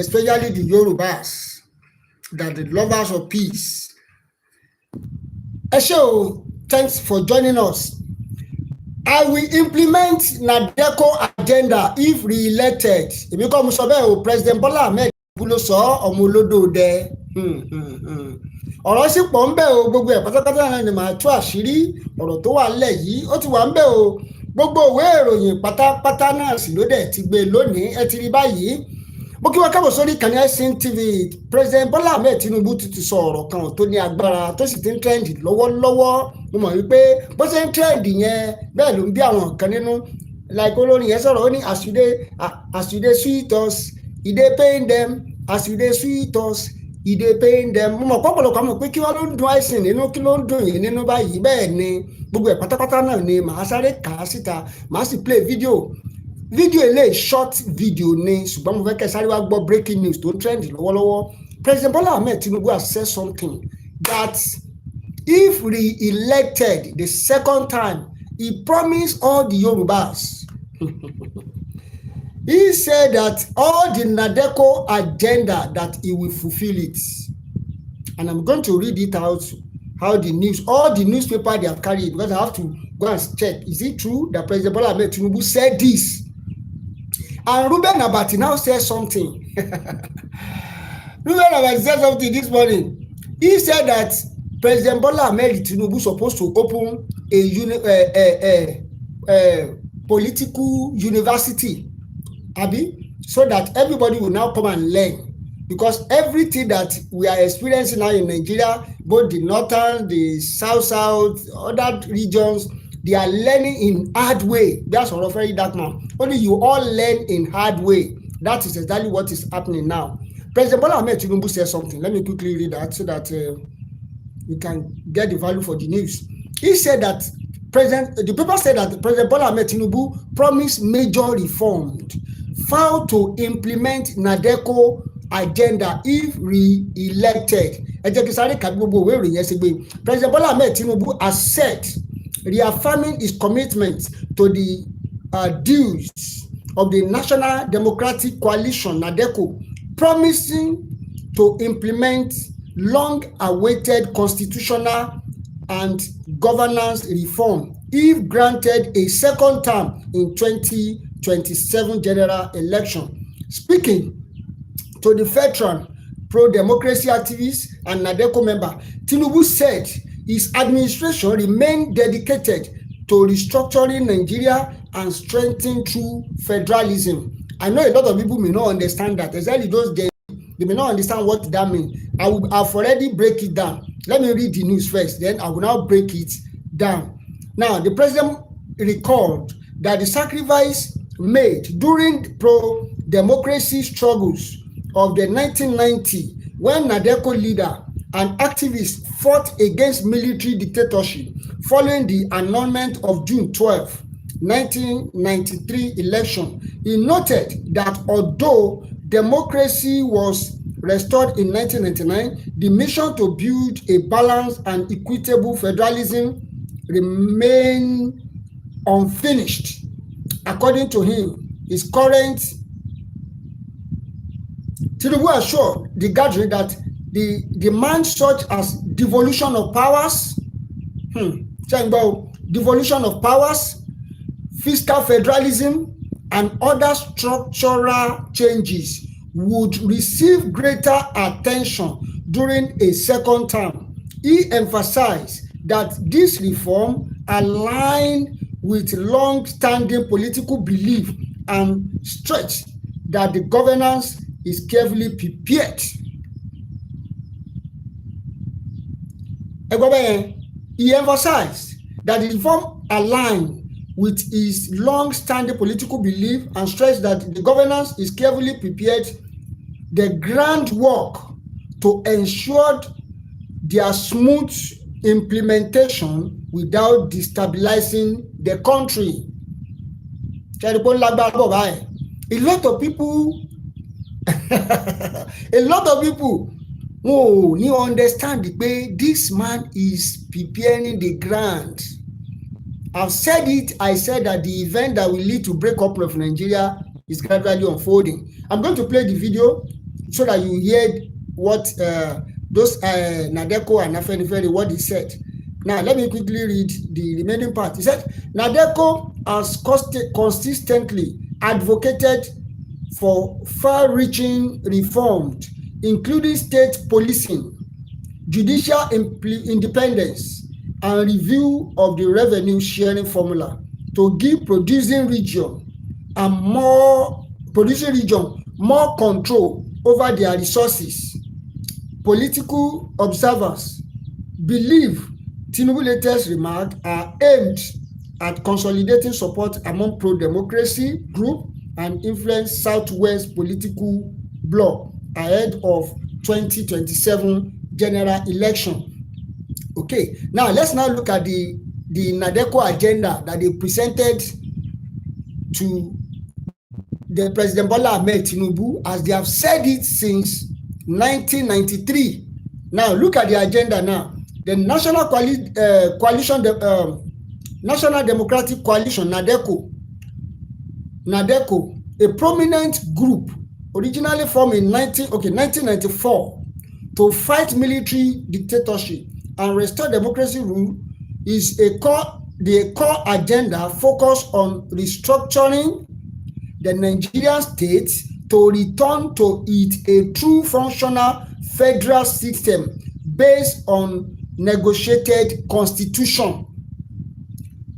especially the Yorubas, that the lovers of peace. Esho, thanks for joining us. I will implement NADECO agenda if re-elected. Èmi kọ́ mo sọ bẹ́ẹ̀ o, President Bola Ahmed Tinubu ló sọ ọmọ olódòdẹ. Ọ̀rọ̀ sì pọ̀ ń bẹ o, gbogbo ẹ̀ pátápátá náà ni màá tú àṣírí ọ̀rọ̀ tó wà nílẹ̀ yìí, ó ti wà ń bẹ o. Gbogbo ìwé ìròyìn pátápátá náà sì ló dẹ̀ ti gbé lónìí, ẹ ti rí báyìí. Mo kí wọ́n kábọ̀ sórí ìkànnì SN TV. President Bola Ahmed Tinubu ti sọ ọ̀rọ̀ kan tó ní agbára tó sì ti ń trend lọ́wọ́lọ́wọ́. Mo mọ̀ wípé bó ṣe ń trend yẹn bẹ́ẹ̀ ló ń bí àwọn kan nínú. Like olórin yẹn sọ̀rọ̀ ó ní as you dey sweet us, e dey pain them. As you dey sweet us, e dey pain them. Mo mọ̀ pọ̀pọ̀lọpọ̀ mọ̀ pé kí wọ́n ló ń dun àìsàn nínú, kí ló ń dùn yìí nínú báyìí. Bẹ́ẹ̀ ni gbogbo ẹ̀ pátápátá náà ni màá sáré kà á síta, màá sì play video eléyìí short video ni, ṣùgbọ́n mo fẹ́ kẹ́ sáré wá gbọ́ breaking news tó ń trend lọ́wọ́lọ́wọ́. President Bola Ahmed Tinubu has said something that if re-elected the second time, he promised all the Yorubas. He said that all the NADECO agenda that he will fulfill it. And I'm going to read it out, how the news, all the newspaper they have carried, because I have to go and check. Is it true that President Bola Ahmed Tinubu said this? And Ruben Abati now said something. Ruben Abati said something this morning. He said that President Bola Ahmed Tinubu is supposed to open a political university, Abi, so that everybody will now come and learn. Because everything that we are experiencing now in Nigeria, both the northern, the south, other regions, they are learning in hard way. That's what very dark man. Only you all learn in hard way. That is exactly what is happening now. President Bola Ahmed Tinubu said something. Let me quickly read that so that we can get the value for the news. He said that the paper said that President Bola Ahmed Tinubu promised major reforms, failed to implement NADECO agenda if re-elected. President Bola Ahmed Tinubu has said, reaffirming his commitment to the dues of the National Democratic Coalition, NADECO, promising to implement long-awaited constitutional and governance reform if granted a second term in 2027 general election. Speaking to the veteran pro-democracy activist and NADECO member, Tinubu said his administration remained dedicated to restructuring Nigeria and strengthening through federalism. I know a lot of people may not understand that, exactly those days, they may not understand what that means. I've already break it down. Let me read the news first, then I will now break it down. Now, the president recalled that the sacrifice made during pro-democracy struggles of the 1990, when NADECO leader and activists fought against military dictatorship following the annulment of June 12, 1993 election. He noted that although democracy was restored in 1999, the mission to build a balanced and equitable federalism remained unfinished. According to him, his current Tinubu assured the gathering that the demands such as devolution of powers, devolution of powers, fiscal federalism, and other structural changes would receive greater attention during a second term. He emphasized that this reform aligned with long-standing political belief and stretch that the governance is carefully prepared. He emphasized that the reform aligned with his long-standing political belief and stressed that the governance is carefully prepared, the groundwork to ensure their smooth implementation without destabilizing the country. A lot of people you understand the way this man is preparing the ground. I've said it. I said that the event that will lead to breakup of Nigeria is gradually unfolding. I'm going to play the video so that you hear what those Nadeco and Afenifere what he said. Now let me quickly read the remaining part. He said Nadeco has consistently advocated for far-reaching reforms, including state policing, judicial independence, and review of the revenue sharing formula to give producing region more control over their resources. Political observers believe Tinubu's latest remarks are aimed at consolidating support among pro-democracy group and influence Southwest political bloc ahead of 2027 general election. Okay, now let's look at the Nadeco agenda that they presented to the President Bola Ahmed Tinubu, as they have said it since 1993. Now look at the agenda now. The National National Democratic Coalition, Nadeco, a prominent group originally formed in 1994 to fight military dictatorship and restore democracy rule, is the core agenda focused on restructuring the Nigerian state to return to a true functional federal system based on negotiated constitution.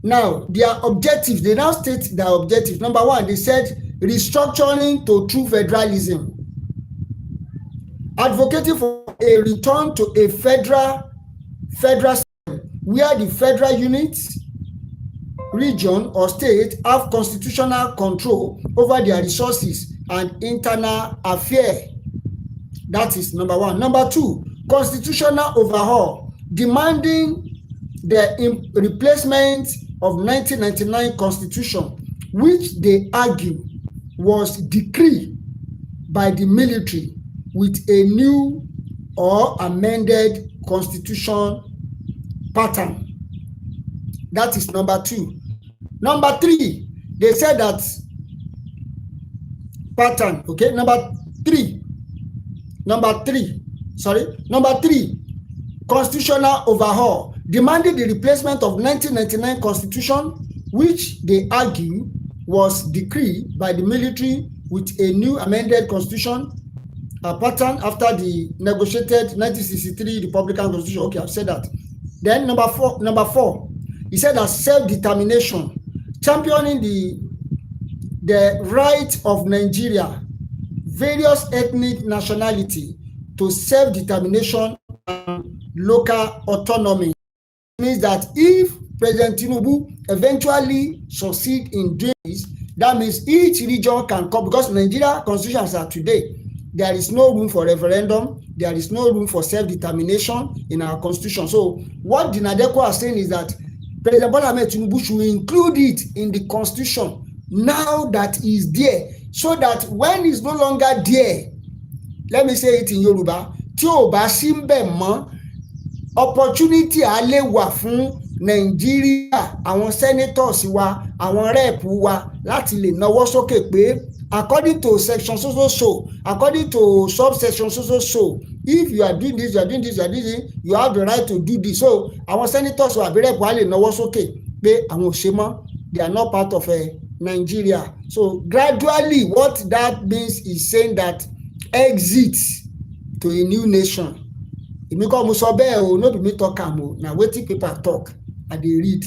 Now, their objectives, they now state their objectives. Number one, they said restructuring to true federalism, advocating for a return to a federal system where the federal units, region or state have constitutional control over their resources and internal affairs. That is number one. Number two, constitutional overhaul, demanding the replacement of 1999 constitution, which they argue was decreed by the military, with a new or amended constitution pattern. That is number two. Number three, they said that pattern. Okay, number three, constitutional overhaul, demanding the replacement of 1999 constitution, which they argue was decreed by the military, with a new amended constitution pattern after the negotiated 1963 Republican Constitution. Okay, I've said that. Then number four, he said that self-determination, championing the right of Nigeria, various ethnic nationality, to self-determination and local autonomy. It means that if President Tinubu eventually succeed in doing this, that means each region can come, because Nigeria constitution as of today, there is no room for referendum, there is no room for self-determination in our constitution. So what the Nadeco are saying is that President Bola Ahmed Tinubu should include it in the constitution now that is there, so that when it's no longer there, let me say it in Yoruba, tí ò bá sí ńbẹ̀ mọ́, opportunity á lè wà fún Nàìjíríà, àwọn senators wa, àwọn rep wa, láti lè nawọ́ sókè pé according to section so, according to subsection so, if you are doing this, you are doing this, you have the right to do this. So our senators wa àbí rep wa lè nawọ́ sókè pé àwọn ò ṣe mọ́, they are not part of Nigeria. So gradually what that means is saying that exit to a new nation. Èmi kọ́ mo sọ bẹ́ẹ̀ o, no be me talk am o, na wetin people talk I dey read.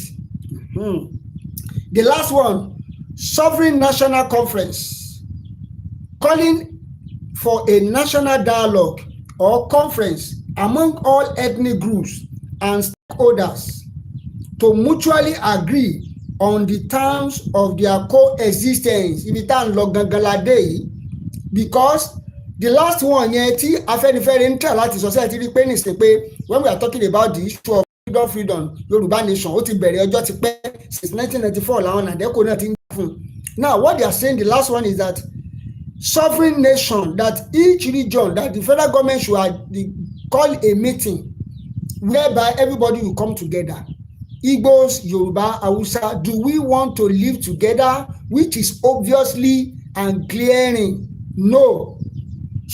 The last one, Sovereign National Conference, calling for a national dialogue or conference among all ethnic groups and stakeholders to mutually agree on the terms of their coexistence. Ibi tá ń lọ gangan ládé yìí, because the last one yẹn tí Afẹ́nifẹ́re ń try láti society rí pé nìsín pé when we are talking about the issue of freedom Yorùbá nation, ó ti bẹ̀rẹ̀ ọjọ́ ti pẹ́, since 1994 làwọn Nadeco náà ti ń jà fún. Now what they are saying, the last one is that sovereign nation, that each region, that the federal government should call a meeting whereby everybody will come together. Igbos, Yoruba, Hausa, do we want to live together? Which is obviously and clearing no.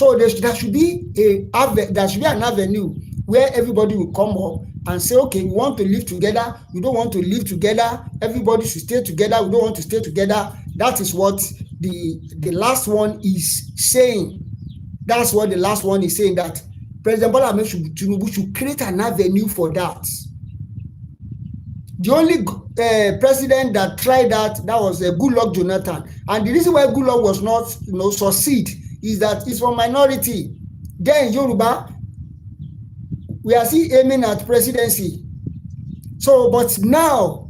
So there should be an avenue where everybody will come up and say, okay, we want to live together, we don't want to live together, everybody should stay together, we don't want to stay together. That is what the last one is saying. That's what the last one is saying, that President Bola Ahmed Tinubu should create an avenue for that. The only president that tried that was Goodluck Jonathan, and the reason why Goodluck was not succeed is that it's for minority. Then Yoruba, we are still aiming at presidency. So, but now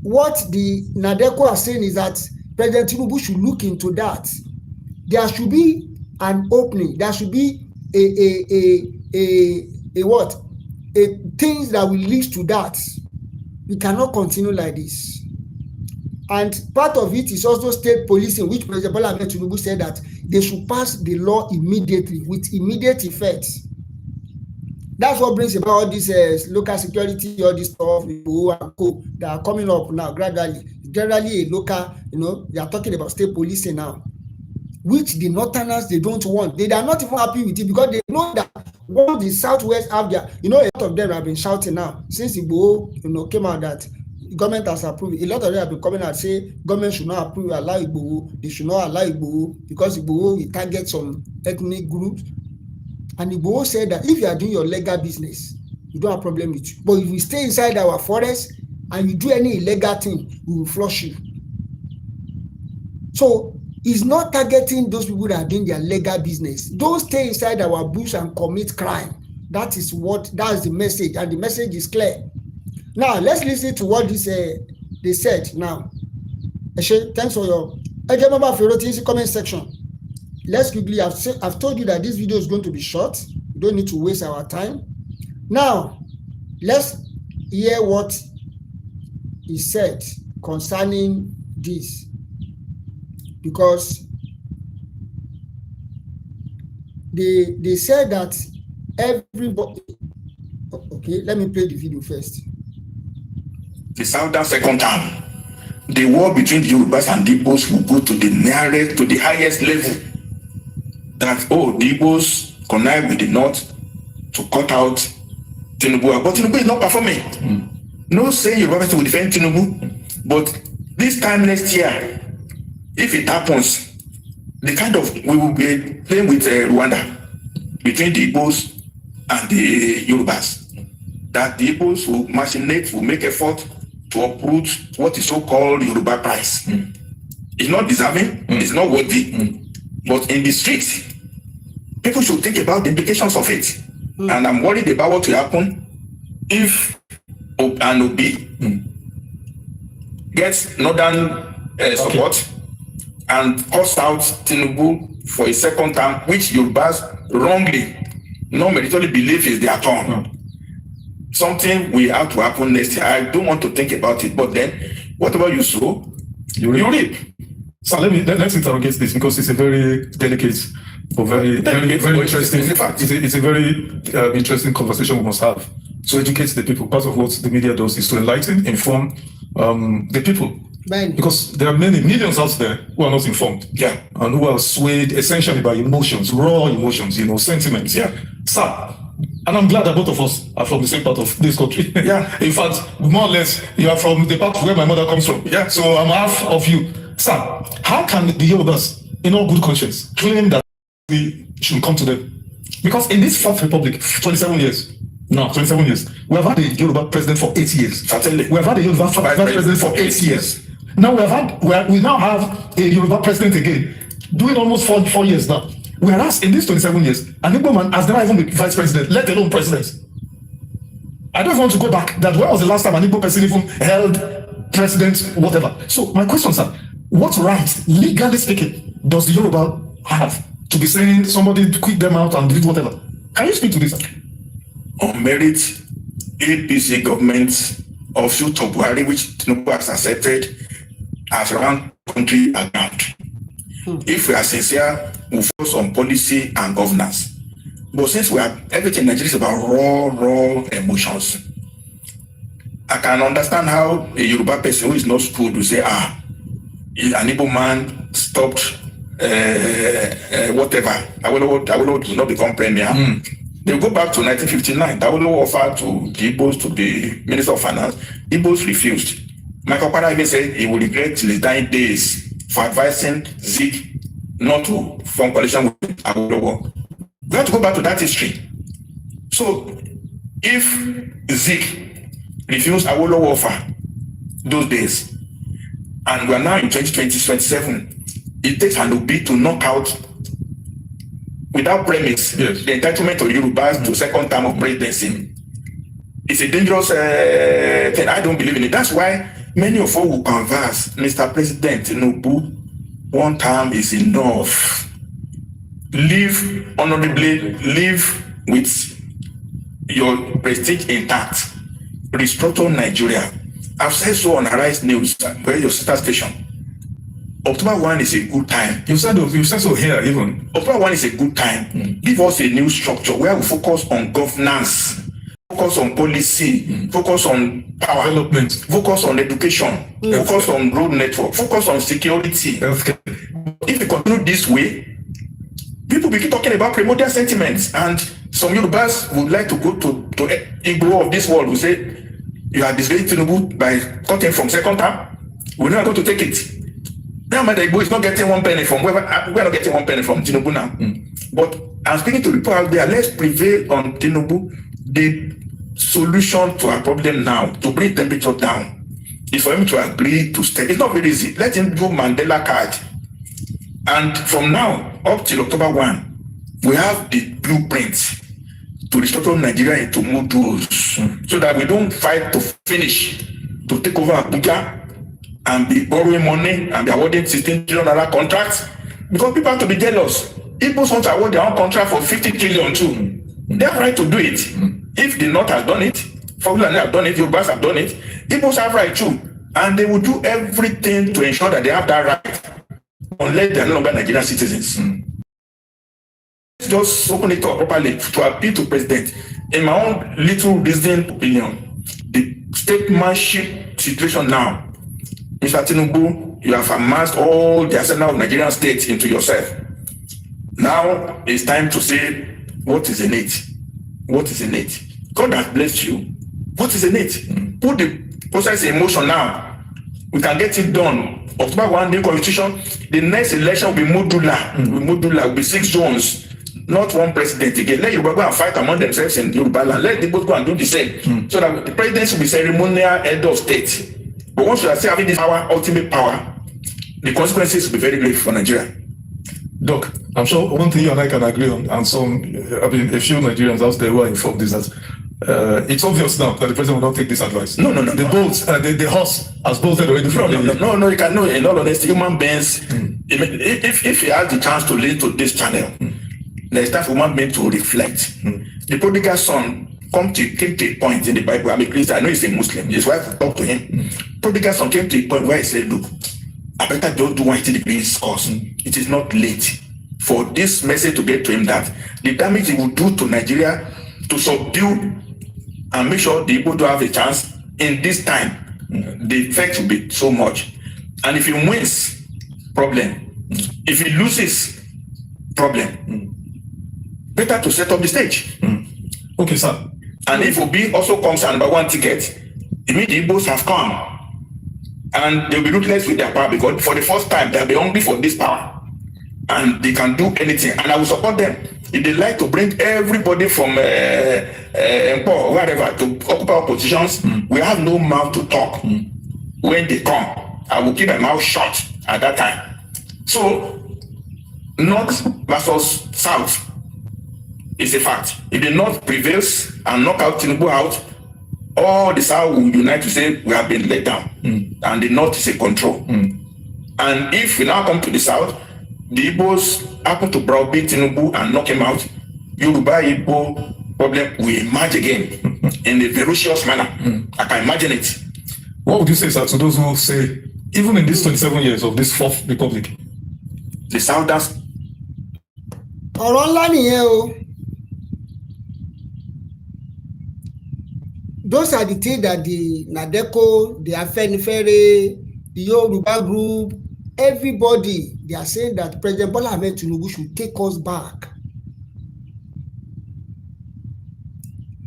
what the NADECO are saying is that President Tinubu should look into that. There should be an opening. There should be things that will lead to that. We cannot continue like this. And part of it is also state policing, which President Bola Ahmed Tinubu said that they should pass the law immediately, with immediate effect. That's what brings about all this local security, all this stuff that are coming up now gradually. Generally, a local, they are talking about state policing now, which the Northerners, they don't want. They are not even happy with it, because they know that once the Southwest have their, a lot of them have been shouting now since Igboho, came out that the government has approved. A lot of them have been coming out say government should not allow Igboho. They should not allow Igboho because Igboho will target some ethnic groups. And Igboho said that if you are doing your legal business, we don't have problem with you. But if you stay inside our forest and you do any illegal thing, we will flush you. So it's not targeting those people that are doing their legal business. Don't stay inside our bush and commit crime. That is the message, and the message is clear. Now let's listen to what they said. Now, Eshe, thanks for your. Remember, if you wrote in the comment section. Let's quickly. I've told you that this video is going to be short. You don't need to waste our time. Now, let's hear what he said concerning this, because they said that everybody. Okay, let me play the video first. The Southern second term, the war between the Yorubas and the Igbos will go to the highest level. That the Igbos connive with the North to cut out Tinubu, but Tinubu is not performing. No saying Yoruba will defend Tinubu, but this time next year, if it happens, we will be playing with Rwanda between the Igbos and the Yorubas. That the Igbos will machinate, will make effort to uproot what is so-called Yoruba price. It's not deserving, it's not worthy, but in the streets, people should think about the implications of it. And I'm worried about what will happen if an Obi gets northern support and cuts out Tinubu for a second term, which Yorubas wrongly, non-meritorily believe is their turn. Something will have to happen next year. I don't want to think about it, but then whatever you sow, you reap. So let's interrogate this, because it's a very delicate, or very interesting. It's a very interesting conversation we must have to educate the people. Part of what the media does is to enlighten, inform the people. Because there are many millions out there who are not informed, and who are swayed essentially by emotions, raw emotions, sentiments. Sir, and I'm glad that both of us are from the same part of this country. In fact, more or less, you are from the part where my mother comes from. So I'm half of you. Sir, how can the Yorubas, in all good conscience, claim that we should come to them? Because in this Fourth Republic, 27 years, we have had a Yoruba president for 8 years. We have had a Yoruba vice president for 8 years. Now we now have a Yoruba president again, doing almost 4 years now. Whereas in these 27 years, an Igbo man has never even been vice president, let alone president. I don't want to go back. That when was the last time an Igbo person even held president, whatever? So my question, sir, what right, legally speaking, does the Yoruba have to be saying somebody to quit them out and do whatever? Can you speak to this, sir? On merit, APC government of Buhari, which Tinubu has accepted, has run country aground. If we are sincere, we focus on policy and governance. But since everything in Nigeria is about raw emotions, I can understand how a Yoruba person who is not schooled will say, an Igbo man stopped whatever. Awolowo will not become premier. They go back to 1959. Awolowo offered to the Igbos to be Minister of Finance. Igbos refused. Michael Okpara even said he would regret till his dying days for advising Zik not to form coalition with Awolowo. We have to go back to that history. So, if Zik refused Awolowo offer those days, and we are now in 2027, it takes an OB to knock out, without premise, the entitlement of Yorubas to second term of presidency. It's a dangerous thing. I don't believe in it. That's why many of us will converse, Mr. President Tinubu, one term is enough. Live honorably, live with your prestige intact. Restructure Nigeria. I've said so on Arise News, where your sister station. October 1 is a good time. You said so here even. October 1 is a good time. Give us a new structure where we focus on governance, focus on policy, focus on power development, focus on education, focus on road network, focus on security. If we continue this way, people begin talking about primordial sentiments, and some Yorubas would like to go to Igbo of this world who say, you are disgracing Tinubu by cutting from second term. We're not going to take it. Now, my Igbo is not getting 1 penny from whoever. We're not getting 1 penny from Tinubu now. But I'm speaking to people out there. Let's prevail on Tinubu. The solution to our problem now, to bring temperature down, is for him to agree to stay. It's not very easy. Let him do Mandela card. And from now up till October 1, we have the blueprint to restructure Nigeria into modules, so that we don't fight to finish, to take over Abuja and be borrowing money and be awarding 16 trillion naira contracts, because people have to be jealous. Igbos want to award their own contract for 50 trillion too. They have right to do it. If the North has done it, Fulani have done it, Yorubas have done it, Igbos have right too. And they will do everything to ensure that they have that right, unless they are no longer Nigerian citizens. Let's just open it up properly to appeal to President. In my own little reasoned opinion, the statesmanship situation now, Mr. Tinubu, you have amassed all the arsenal of Nigerian states into yourself. Now it's time to say, what is in it? What is in it? God has blessed you. What is in it? Put the process in motion now. We can get it done. October 1, new constitution. The next election will be modular. Will be 6 zones. Not one president again. Let Yoruba go and fight among themselves in Yoruba land. Let the both go and do the same. So that the president will be ceremonial head of state. But once you are still having this power, ultimate power, the consequences will be very grave for Nigeria. Doc, I'm sure one thing you and I can agree on, and a few Nigerians out there who are informed, is that it's obvious now that the president will not take this advice. No. The horse has bolted already from No, you can know. In all honesty, human beings, if he has the chance to lead to this channel, there's time for human being to reflect. The prodigal son came to a point in the Bible. I'm a Christian. I know he's a Muslim. His wife talked to him. Prodigal son came to a point where he said, look, I better don't do 180 degrees course. It is not late for this message to get to him that the damage he will do to Nigeria, to subdue and make sure the people don't have a chance in this time, the effect will be so much. And if he wins, problem. If he loses, problem. Better to set up the stage. Okay, sir. And if Obi also comes and number 1 ticket, it means the Igbos have come. And they'll be ruthless with their power, because for the first time they'll be hungry for this power. And they can do anything. And I will support them. If they like to bring everybody from Empo, wherever, to occupy positions, we have no mouth to talk. When they come, I will keep my mouth shut at that time. So, North versus South is a fact. If the North prevails and knock out Tinubu out, all the South will unite to say we have been let down, and the North is in control. And if we now come to the South, the Igbos happen to browbeat Tinubu and knock him out, Yoruba Igbo problem will emerge again in a ferocious manner. I can imagine it. What would you say, sir, to those who say, even in these 27 years of this fourth republic, the Southerners? ọ̀rọ̀ ńlá nìyẹn o. Those are the things that the NADECO, the Afenifere, the Yoruba group, everybody, they are saying that President Bola Ahmed Tinubu should take us back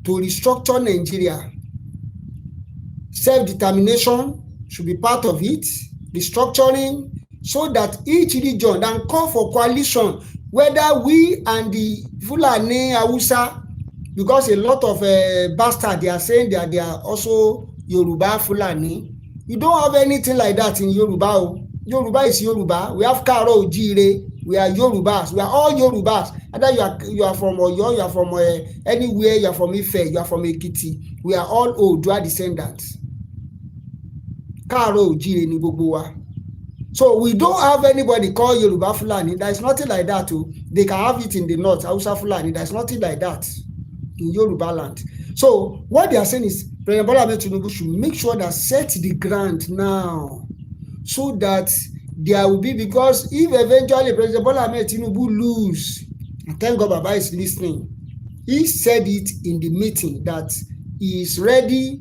to restructure Nigeria. Self-determination should be part of it, restructuring, so that each region and call for coalition, whether we and the Fulani Hausa, because a lot of bastards, they are saying that they are also Yoruba Fulani. You don't have anything like that in Yoruba. Yoruba is Yoruba. We have Karo Ojire. We are Yorubas. We are all Yorubas. Either you are from Oyo, you are from anywhere, you are from Ife, you are from Ekiti. We are all Oodua descendants. Karo Ojire ni gbogbo wa. So we don't have anybody called Yoruba Fulani. There is nothing like that too. They can have it in the north, Hausa Fulani. There is nothing like that in Yoruba land. So what they are saying is President Bola Ahmed Tinubu should make sure that set the ground now, so that there will be, because if eventually President Bola Ahmed Tinubu lose, and thank God Baba is listening, he said it in the meeting that he is ready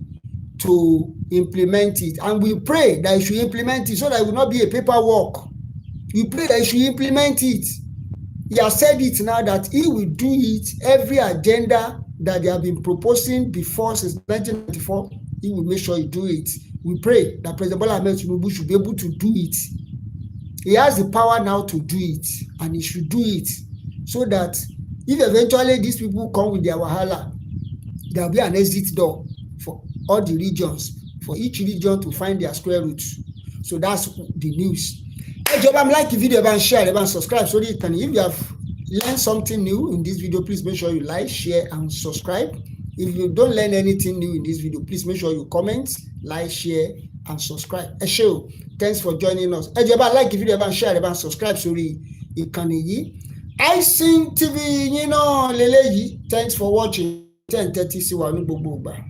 to implement it, and we pray that he should implement it so that it will not be a paperwork. We pray that he should implement it. He has said it now that he will do it. Every agenda that they have been proposing before since 1994, he will make sure he do it. We pray that President Bola Ahmed Tinubu should be able to do it. He has the power now to do it, and he should do it, so that if eventually these people come with their wahala, there will be an exit door for all the regions, for each region to find their square roots. So that's the news. Hey, Job, like the video and share and subscribe. So if you have learned something new in this video, please make sure you like, share, and subscribe. If you don't learn anything new in this video, please make sure you comment, like, share, and subscribe. Thanks for joining us. Hey, Job, like the video and share and subscribe. Sorry, ìkànnì yìí. iSing TV, lélẹ́yìí. Thanks for watching. 10:30 sí wa ní gbogbo ìgbà.